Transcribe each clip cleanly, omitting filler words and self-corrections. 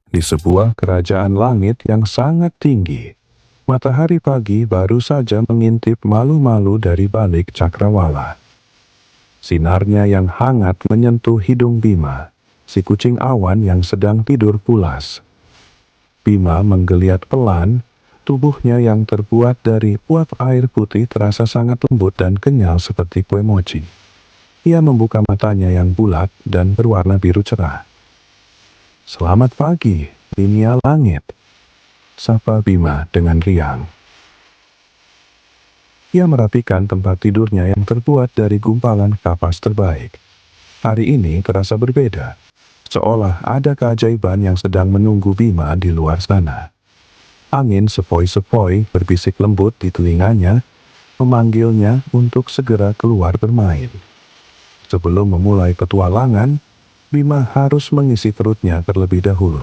di sebuah kerajaan langit yang sangat tinggi. Matahari pagi baru saja mengintip malu-malu dari balik cakrawala. Sinarnya yang hangat menyentuh hidung Bima, si kucing awan yang sedang tidur pulas. Bima menggeliat pelan, tubuhnya yang terbuat dari uap air putih terasa sangat lembut dan kenyal seperti kue mochi. Ia membuka matanya yang bulat dan berwarna biru cerah. "Selamat pagi, dunia langit," sapa Bima dengan riang. Ia merapikan tempat tidurnya yang terbuat dari gumpalan kapas terbaik. Hari ini terasa berbeda, seolah ada keajaiban yang sedang menunggu Bima di luar sana. Angin sepoi-sepoi berbisik lembut di telinganya, memanggilnya untuk segera keluar bermain. Sebelum memulai petualangan, Bima harus mengisi perutnya terlebih dahulu.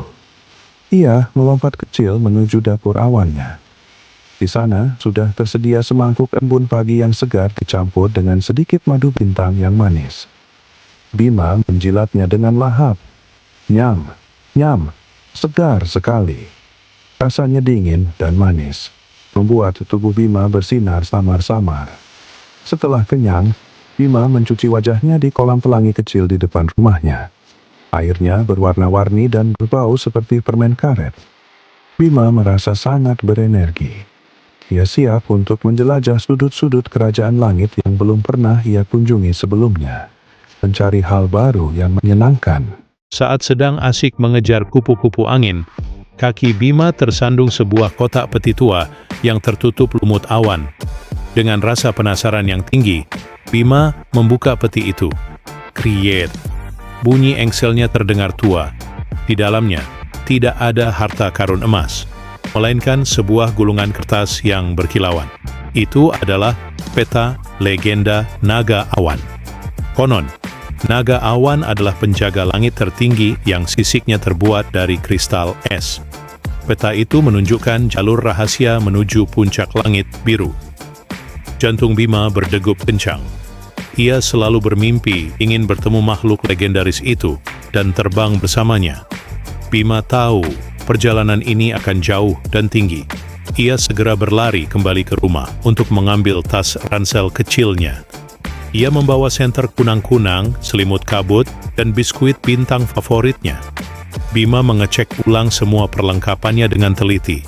Ia melompat kecil menuju dapur awannya. Di sana sudah tersedia semangkuk embun pagi yang segar dicampur dengan sedikit madu bintang yang manis. Bima menjilatnya dengan lahap. Nyam, nyam, segar sekali. Rasanya dingin dan manis, membuat tubuh Bima bersinar samar-samar. Setelah kenyang, Bima mencuci wajahnya di kolam pelangi kecil di depan rumahnya. Airnya berwarna-warni dan berbau seperti permen karet. Bima merasa sangat berenergi. Ia siap untuk menjelajah sudut-sudut kerajaan langit yang belum pernah ia kunjungi sebelumnya. Mencari hal baru yang menyenangkan. Saat sedang asik mengejar kupu-kupu angin, kaki Bima tersandung sebuah kotak peti tua yang tertutup lumut awan. Dengan rasa penasaran yang tinggi, Bima membuka peti itu. Kriet. Bunyi engselnya terdengar tua. Di dalamnya, tidak ada harta karun emas, melainkan sebuah gulungan kertas yang berkilauan. Itu adalah peta legenda Naga Awan. Konon, Naga Awan adalah penjaga langit tertinggi yang sisiknya terbuat dari kristal es. Peta itu menunjukkan jalur rahasia menuju puncak langit biru. Jantung Bima berdegup kencang. Ia selalu bermimpi ingin bertemu makhluk legendaris itu dan terbang bersamanya. Bima tahu perjalanan ini akan jauh dan tinggi. Ia segera berlari kembali ke rumah untuk mengambil tas ransel kecilnya. Ia membawa senter kunang-kunang, selimut kabut, dan biskuit bintang favoritnya. Bima mengecek ulang semua perlengkapannya dengan teliti.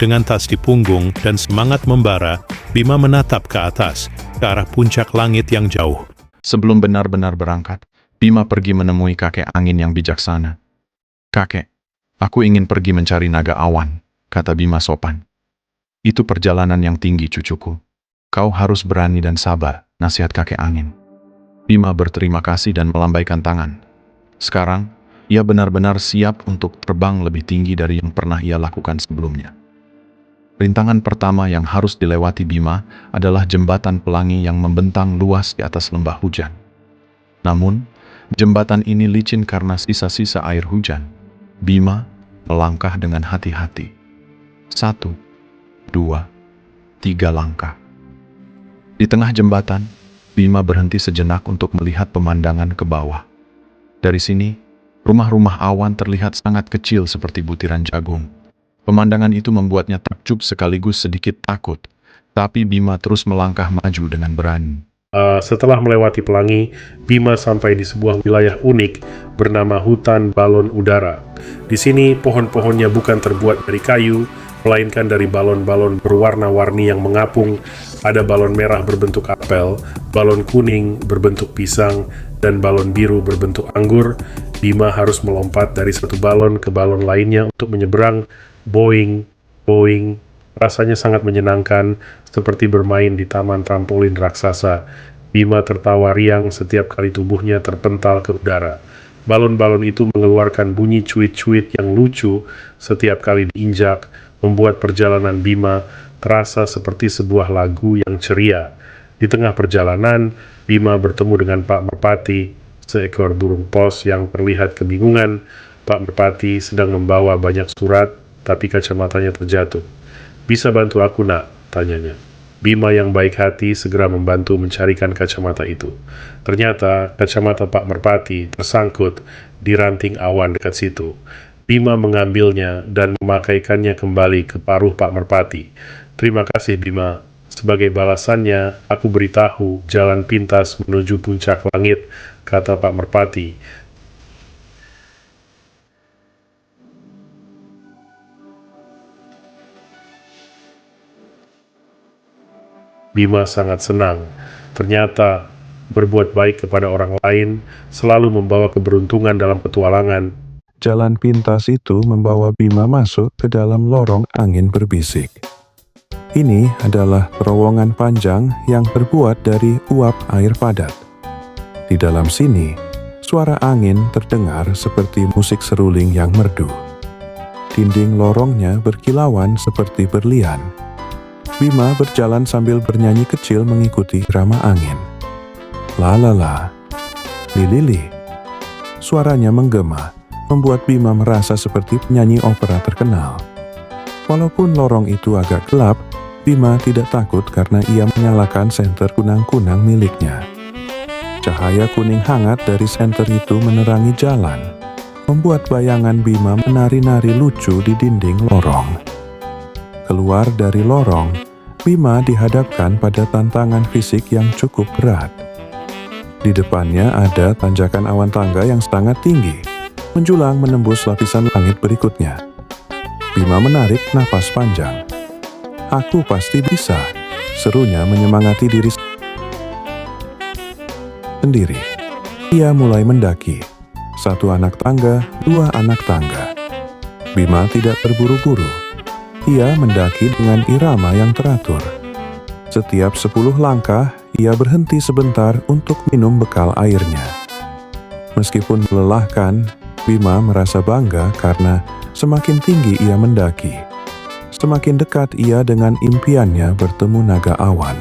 Dengan tas di punggung dan semangat membara, Bima menatap ke atas, ke arah puncak langit yang jauh. Sebelum benar-benar berangkat, Bima pergi menemui kakek angin yang bijaksana. "Kakek, aku ingin pergi mencari naga awan," kata Bima sopan. "Itu perjalanan yang tinggi, cucuku. Kau harus berani dan sabar," nasihat kakek angin. Bima berterima kasih dan melambaikan tangan. Sekarang, ia benar-benar siap untuk terbang lebih tinggi dari yang pernah ia lakukan sebelumnya. Rintangan pertama yang harus dilewati Bima adalah jembatan pelangi yang membentang luas di atas lembah hujan. Namun, jembatan ini licin karena sisa-sisa air hujan. Bima melangkah dengan hati-hati. 1, 2, 3 langkah. Di tengah jembatan, Bima berhenti sejenak untuk melihat pemandangan ke bawah. Dari sini, rumah-rumah awan terlihat sangat kecil seperti butiran jagung. Pemandangan itu membuatnya takjub sekaligus sedikit takut, tapi Bima terus melangkah maju dengan berani. Setelah melewati pelangi, Bima sampai di sebuah wilayah unik bernama hutan balon udara. Di sini pohon-pohonnya bukan terbuat dari kayu, melainkan dari balon-balon berwarna-warni yang mengapung. Ada balon merah berbentuk apel, balon kuning berbentuk pisang, dan balon biru berbentuk anggur. Bima harus melompat dari satu balon ke balon lainnya untuk menyeberang. Boing, boing, rasanya sangat menyenangkan, seperti bermain di taman trampolin raksasa. Bima tertawa riang setiap kali tubuhnya terpental ke udara. Balon-balon itu mengeluarkan bunyi cuit-cuit yang lucu setiap kali diinjak, membuat perjalanan Bima terasa seperti sebuah lagu yang ceria. Di tengah perjalanan, Bima bertemu dengan Pak Merpati, seekor burung pos yang terlihat kebingungan. Pak Merpati sedang membawa banyak surat, tapi kacamatanya terjatuh. "Bisa bantu aku, nak?" tanyanya. Bima yang baik hati segera membantu mencarikan kacamata itu. Ternyata kacamata Pak Merpati tersangkut di ranting awan dekat situ. Bima mengambilnya dan memakaikannya kembali ke paruh Pak Merpati. Terima kasih Bima. Sebagai balasannya, aku beritahu jalan pintas menuju puncak langit, kata Pak Merpati. Bima sangat senang. Ternyata berbuat baik kepada orang lain selalu membawa keberuntungan dalam petualangan. Jalan pintas itu membawa Bima masuk ke dalam lorong angin berbisik. Ini adalah terowongan panjang yang terbuat dari uap air padat. Di dalam sini, suara angin terdengar seperti musik seruling yang merdu. Dinding lorongnya berkilauan seperti berlian. Bima berjalan sambil bernyanyi kecil mengikuti irama angin. La la la, li li li. Suaranya menggema, membuat Bima merasa seperti penyanyi opera terkenal. Walaupun lorong itu agak gelap, Bima tidak takut karena ia menyalakan senter kunang-kunang miliknya. Cahaya kuning hangat dari senter itu menerangi jalan, membuat bayangan Bima menari-nari lucu di dinding lorong. Keluar dari lorong, Bima dihadapkan pada tantangan fisik yang cukup berat. Di depannya ada tanjakan awan tangga yang sangat tinggi, menjulang menembus lapisan langit berikutnya. Bima menarik napas panjang. Aku pasti bisa, serunya menyemangati diri sendiri. Ia mulai mendaki. 1 anak tangga, 2 anak tangga. Bima tidak terburu-buru. Ia mendaki dengan irama yang teratur. Setiap 10 langkah, ia berhenti sebentar untuk minum bekal airnya. Meskipun melelahkan, Bima merasa bangga karena semakin tinggi ia mendaki, semakin dekat ia dengan impiannya bertemu naga awan.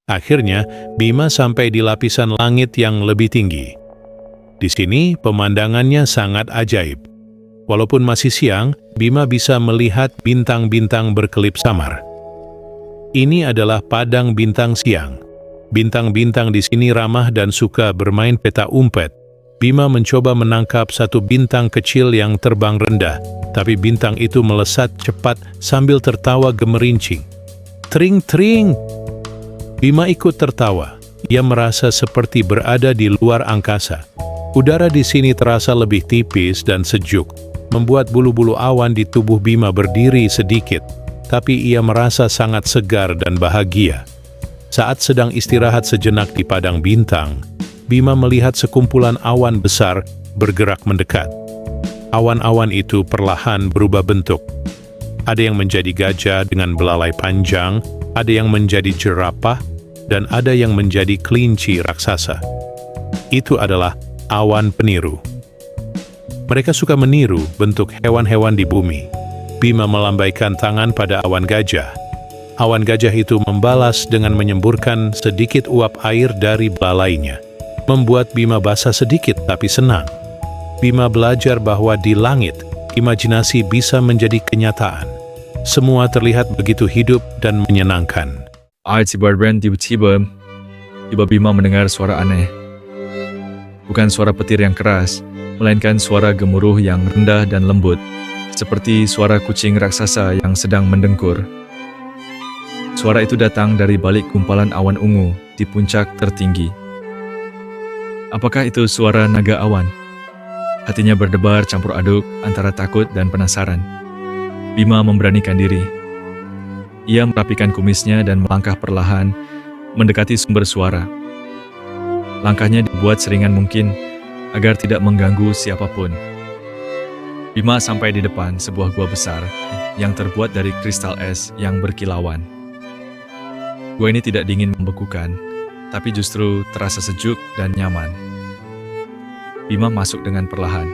Akhirnya, Bima sampai di lapisan langit yang lebih tinggi. Di sini, pemandangannya sangat ajaib. Walaupun masih siang, Bima bisa melihat bintang-bintang berkelip samar. Ini adalah padang bintang siang. Bintang-bintang di sini ramah dan suka bermain peta umpet. Bima mencoba menangkap satu bintang kecil yang terbang rendah, tapi bintang itu melesat cepat sambil tertawa gemerincing. Tring-tring! Bima ikut tertawa. Ia merasa seperti berada di luar angkasa. Udara di sini terasa lebih tipis dan sejuk, membuat bulu-bulu awan di tubuh Bima berdiri sedikit, tapi ia merasa sangat segar dan bahagia. Saat sedang istirahat sejenak di padang bintang, Bima melihat sekumpulan awan besar bergerak mendekat. Awan-awan itu perlahan berubah bentuk. Ada yang menjadi gajah dengan belalai panjang, ada yang menjadi jerapah, dan ada yang menjadi kelinci raksasa. Itu adalah awan peniru. Mereka suka meniru bentuk hewan-hewan di bumi. Bima melambaikan tangan pada awan gajah. Awan gajah itu membalas dengan menyemburkan sedikit uap air dari belalainya, membuat Bima basah sedikit tapi senang. Bima belajar bahwa di langit, imajinasi bisa menjadi kenyataan. Semua terlihat begitu hidup dan menyenangkan. Tiba-tiba Bima mendengar suara aneh. Bukan suara petir yang keras, melainkan suara gemuruh yang rendah dan lembut, seperti suara kucing raksasa yang sedang mendengkur. Suara itu datang dari balik gumpalan awan ungu di puncak tertinggi. Apakah itu suara naga awan? Hatinya berdebar campur aduk antara takut dan penasaran. Bima memberanikan diri. Ia merapikan kumisnya dan melangkah perlahan mendekati sumber suara. Langkahnya dibuat seringan mungkin agar tidak mengganggu siapapun. Bima sampai di depan sebuah gua besar yang terbuat dari kristal es yang berkilauan. Gua ini tidak dingin membekukan, tapi justru terasa sejuk dan nyaman. Bima masuk dengan perlahan.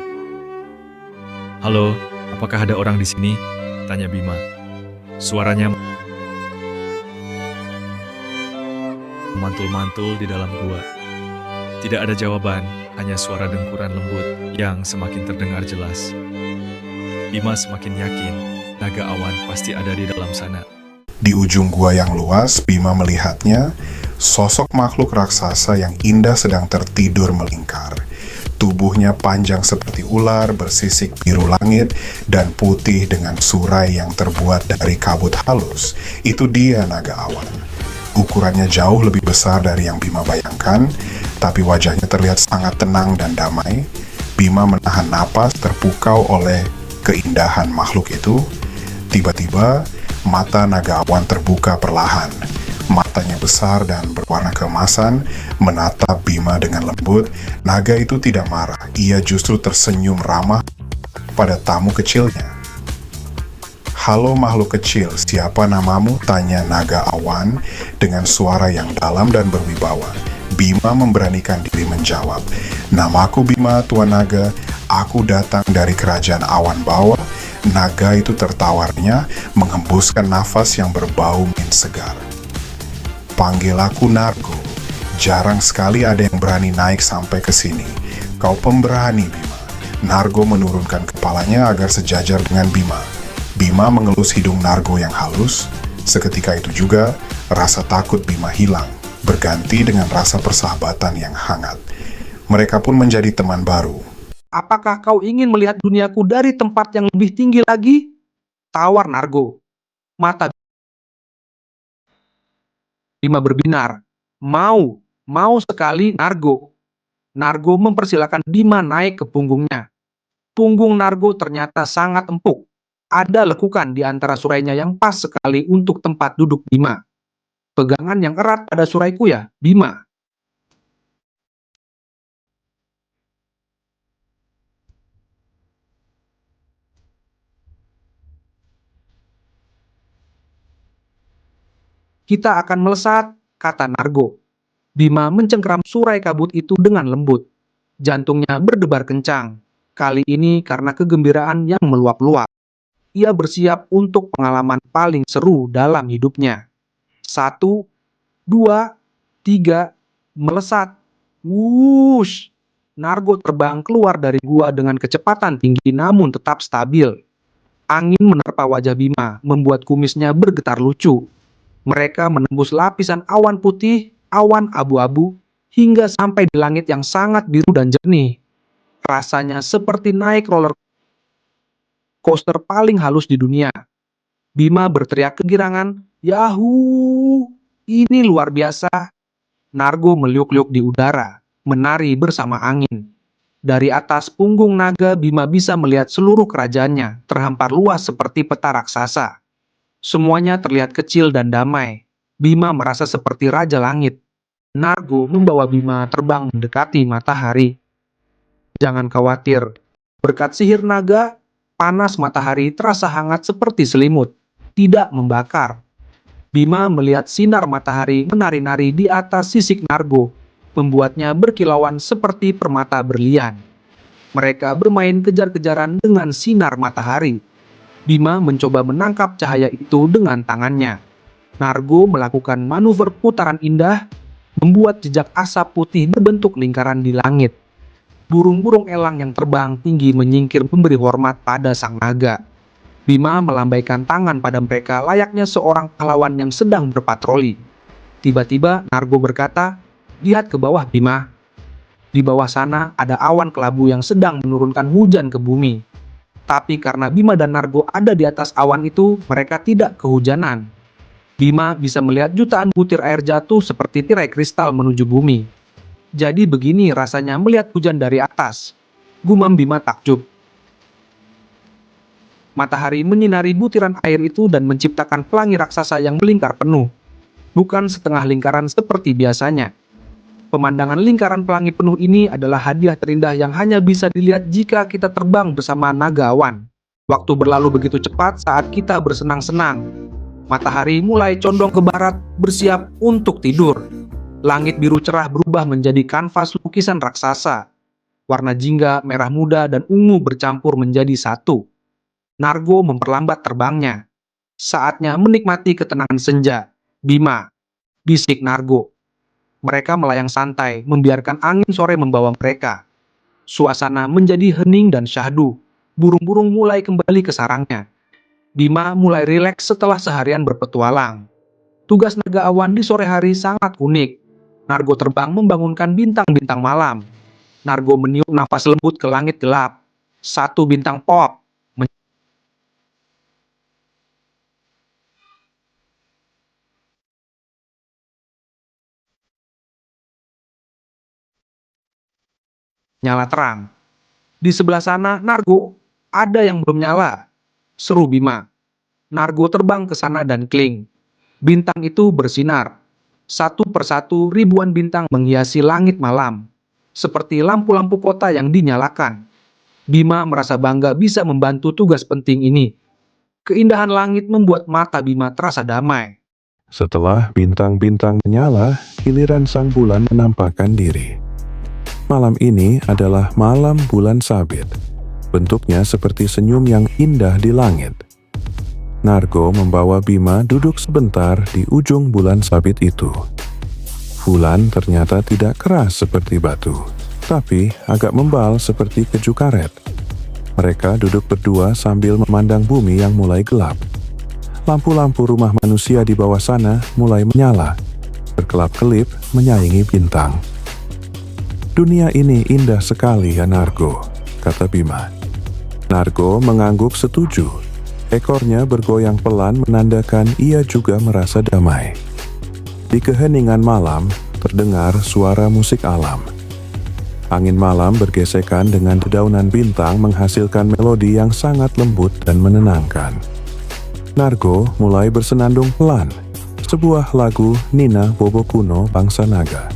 "Halo, apakah ada orang di sini?" tanya Bima. Suaranya mantul-mantul di dalam gua. Tidak ada jawaban, hanya suara dengkuran lembut yang semakin terdengar jelas. Bima semakin yakin naga awan pasti ada di dalam sana. Di ujung gua yang luas, Bima melihatnya, sosok makhluk raksasa yang indah sedang tertidur melingkar. Tubuhnya panjang seperti ular, bersisik biru langit, dan putih dengan surai yang terbuat dari kabut halus. Itu dia naga awan. Ukurannya jauh lebih besar dari yang Bima bayangkan, tapi wajahnya terlihat sangat tenang dan damai. Bima menahan napas terpukau oleh keindahan makhluk itu. Tiba-tiba, mata naga awan terbuka perlahan. Matanya besar dan berwarna keemasan, menatap Bima dengan lembut. Naga itu tidak marah, ia justru tersenyum ramah pada tamu kecilnya. "Halo makhluk kecil, siapa namamu?" tanya naga awan dengan suara yang dalam dan berwibawa. Bima memberanikan diri menjawab, "Namaku Bima, Tuan Naga. Aku datang dari kerajaan awan bawah." Naga itu tertawarnya, menghembuskan nafas yang berbau min segar. "Panggil aku Nargo. Jarang sekali ada yang berani naik sampai ke sini. Kau pemberani, Bima." Nargo menurunkan kepalanya agar sejajar dengan Bima. Bima mengelus hidung Nargo yang halus. Seketika itu juga, rasa takut Bima hilang, berganti dengan rasa persahabatan yang hangat. Mereka pun menjadi teman baru. "Apakah kau ingin melihat duniaku dari tempat yang lebih tinggi lagi?" tawar Nargo. Mata Bima berbinar. Mau sekali, Nargo." Nargo mempersilakan Bima naik ke punggungnya. Punggung Nargo ternyata sangat empuk. Ada lekukan di antara surainya yang pas sekali untuk tempat duduk Bima. "Pegangan yang erat pada suraiku ya, Bima." "Kita akan melesat," kata Nargo. Bima mencengkeram surai kabut itu dengan lembut. Jantungnya berdebar kencang. Kali ini karena kegembiraan yang meluap-luap. Ia bersiap untuk pengalaman paling seru dalam hidupnya. 1, 2, 3, melesat. Wush! Nargo terbang keluar dari gua dengan kecepatan tinggi namun tetap stabil. Angin menerpa wajah Bima, membuat kumisnya bergetar lucu. Mereka menembus lapisan awan putih, awan abu-abu, hingga sampai di langit yang sangat biru dan jernih. Rasanya seperti naik roller coaster paling halus di dunia. Bima berteriak kegirangan, "Yahoo! Ini luar biasa!" Nargo meliuk-liuk di udara, menari bersama angin. Dari atas punggung naga, Bima bisa melihat seluruh kerajaannya, terhampar luas seperti peta raksasa. Semuanya terlihat kecil dan damai. Bima merasa seperti raja langit. Nargo membawa Bima terbang mendekati matahari. "Jangan khawatir. Berkat sihir naga, panas matahari terasa hangat seperti selimut, tidak membakar." Bima melihat sinar matahari menari-nari di atas sisik Nargo, membuatnya berkilauan seperti permata berlian. Mereka bermain kejar-kejaran dengan sinar matahari. Bima mencoba menangkap cahaya itu dengan tangannya. Nargo melakukan manuver putaran indah, membuat jejak asap putih berbentuk lingkaran di langit. Burung-burung elang yang terbang tinggi menyingkir memberi hormat pada sang naga. Bima melambaikan tangan pada mereka layaknya seorang pahlawan yang sedang berpatroli. Tiba-tiba Nargo berkata, "Lihat ke bawah, Bima. Di bawah sana ada awan kelabu yang sedang menurunkan hujan ke bumi." Tapi karena Bima dan Nargo ada di atas awan itu, mereka tidak kehujanan. Bima bisa melihat jutaan butir air jatuh seperti tirai kristal menuju bumi. "Jadi begini rasanya melihat hujan dari atas," gumam Bima takjub. Matahari menyinari butiran air itu dan menciptakan pelangi raksasa yang melingkar penuh. Bukan setengah lingkaran seperti biasanya. Pemandangan lingkaran pelangi penuh ini adalah hadiah terindah yang hanya bisa dilihat jika kita terbang bersama naga awan. Waktu berlalu begitu cepat saat kita bersenang-senang. Matahari mulai condong ke barat, bersiap untuk tidur. Langit biru cerah berubah menjadi kanvas lukisan raksasa. Warna jingga, merah muda, dan ungu bercampur menjadi satu. Nargo memperlambat terbangnya. "Saatnya menikmati ketenangan senja, Bima," bisik Nargo. Mereka melayang santai, membiarkan angin sore membawa mereka. Suasana menjadi hening dan syahdu. Burung-burung mulai kembali ke sarangnya. Bima mulai rileks setelah seharian berpetualang. Tugas naga awan di sore hari sangat unik. Nargo terbang membangunkan bintang-bintang malam. Nargo meniup nafas lembut ke langit gelap. Satu bintang pop. Nyala terang. Di sebelah sana, Nargo, ada yang belum nyala. Seru Bima. Nargo terbang ke sana dan kling. Bintang itu bersinar. Satu persatu ribuan bintang menghiasi langit malam. Seperti lampu-lampu kota yang dinyalakan. Bima merasa bangga bisa membantu tugas penting ini. Keindahan langit membuat mata Bima terasa damai. Setelah bintang-bintang menyala, giliran sang bulan menampakkan diri. Malam ini adalah malam bulan sabit. Bentuknya seperti senyum yang indah di langit. Nargo membawa Bima duduk sebentar di ujung bulan sabit itu. Bulan ternyata tidak keras seperti batu, tapi agak membal seperti keju karet. Mereka duduk berdua sambil memandang bumi yang mulai gelap. Lampu-lampu rumah manusia di bawah sana mulai menyala, berkelap-kelip menyaingi bintang. Dunia ini indah sekali ya Nargo, kata Bima. Nargo mengangguk setuju. Ekornya bergoyang pelan menandakan ia juga merasa damai. Di keheningan malam, terdengar suara musik alam. Angin malam bergesekan dengan dedaunan bintang menghasilkan melodi yang sangat lembut dan menenangkan. Nargo mulai bersenandung pelan, sebuah lagu Nina Bobo kuno bangsa naga.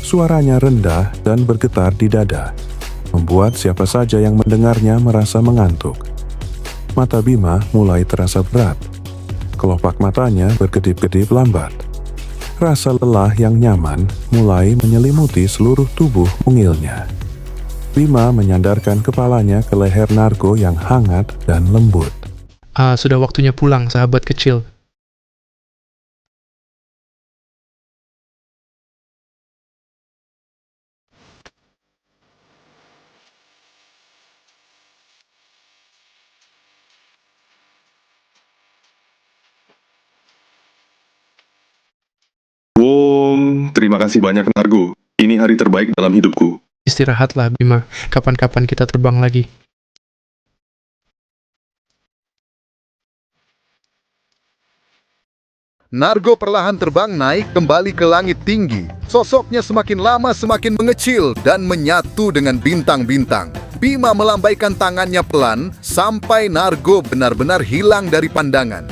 Suaranya rendah dan bergetar di dada, membuat siapa saja yang mendengarnya merasa mengantuk. Mata Bima mulai terasa berat. Kelopak matanya berkedip-kedip lambat. Rasa lelah yang nyaman mulai menyelimuti seluruh tubuh mungilnya. Bima menyandarkan kepalanya ke leher Nargo yang hangat dan lembut. Sudah waktunya pulang, sahabat kecil. Terima kasih banyak Nargo. Ini hari terbaik dalam hidupku. Istirahatlah, Bima. Kapan-kapan kita terbang lagi. Nargo perlahan terbang naik kembali ke langit tinggi. Sosoknya semakin lama semakin mengecil dan menyatu dengan bintang-bintang. Bima melambaikan tangannya pelan sampai Nargo benar-benar hilang dari pandangan.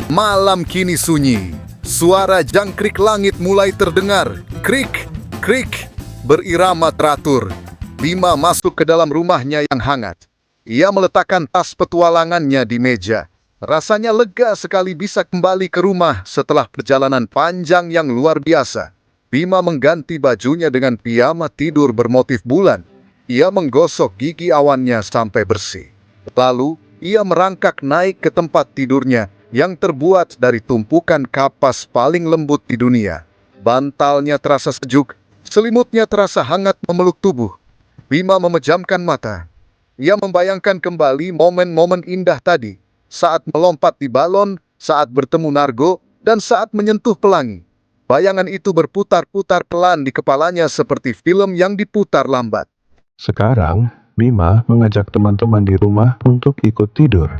Malam kini sunyi. Suara jangkrik langit mulai terdengar. Krik, krik, berirama teratur. Bima masuk ke dalam rumahnya yang hangat. Ia meletakkan tas petualangannya di meja. Rasanya lega sekali bisa kembali ke rumah setelah perjalanan panjang yang luar biasa. Bima mengganti bajunya dengan piyama tidur bermotif bulan. Ia menggosok gigi awannya sampai bersih. Lalu, ia merangkak naik ke tempat tidurnya yang terbuat dari tumpukan kapas paling lembut di dunia. Bantalnya terasa sejuk, selimutnya terasa hangat memeluk tubuh. Bima memejamkan mata. Ia membayangkan kembali momen-momen indah tadi, saat melompat di balon, saat bertemu Nargo, dan saat menyentuh pelangi. Bayangan itu berputar-putar pelan di kepalanya seperti film yang diputar lambat. Sekarang, Bima mengajak teman-teman di rumah untuk ikut tidur.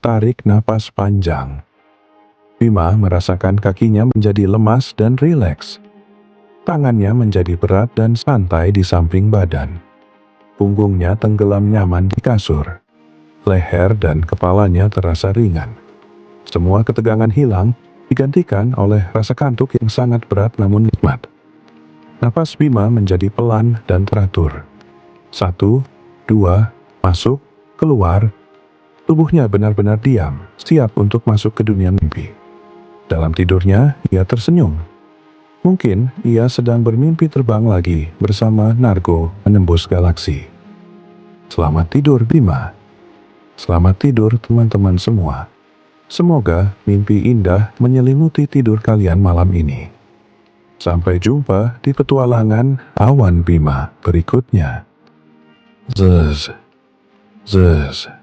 Tarik napas panjang. Bima merasakan kakinya menjadi lemas dan rileks. Tangannya menjadi berat dan santai di samping badan. Punggungnya tenggelam nyaman di kasur. Leher dan kepalanya terasa ringan. Semua ketegangan hilang, digantikan oleh rasa kantuk yang sangat berat namun nikmat. Napas Bima menjadi pelan dan teratur. 1, 2, masuk, keluar. Tubuhnya benar-benar diam, siap untuk masuk ke dunia mimpi. Dalam tidurnya, ia tersenyum. Mungkin ia sedang bermimpi terbang lagi bersama Nargo menembus galaksi. Selamat tidur, Bima. Selamat tidur, teman-teman semua. Semoga mimpi indah menyelimuti tidur kalian malam ini. Sampai jumpa di petualangan Awan Bima berikutnya. Zez, zez.